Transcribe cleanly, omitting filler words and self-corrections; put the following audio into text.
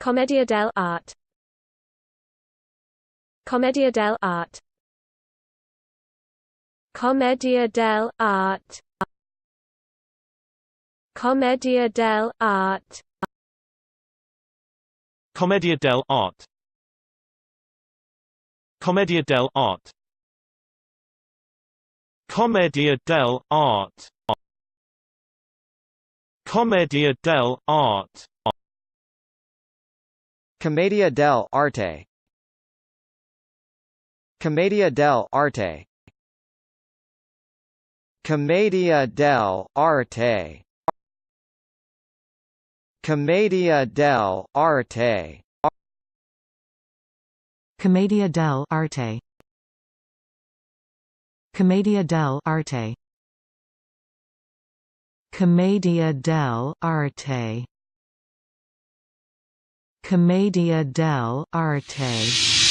Commedia Dell Arte. Commedia Dell Arte. Commedia Dell Arte. Commedia Dell Arte. Commedia Dell Arte. Commedia Dell Arte. Commedia Dell Arte. Commedia Dell Arte. Commedia Dell Arte. Commedia Dell Arte. Commedia Dell Arte. Commedia Dell Arte. Commedia Dell Arte. Commedia Dell Arte. Commedia Dell Arte. Commedia Dell Arte.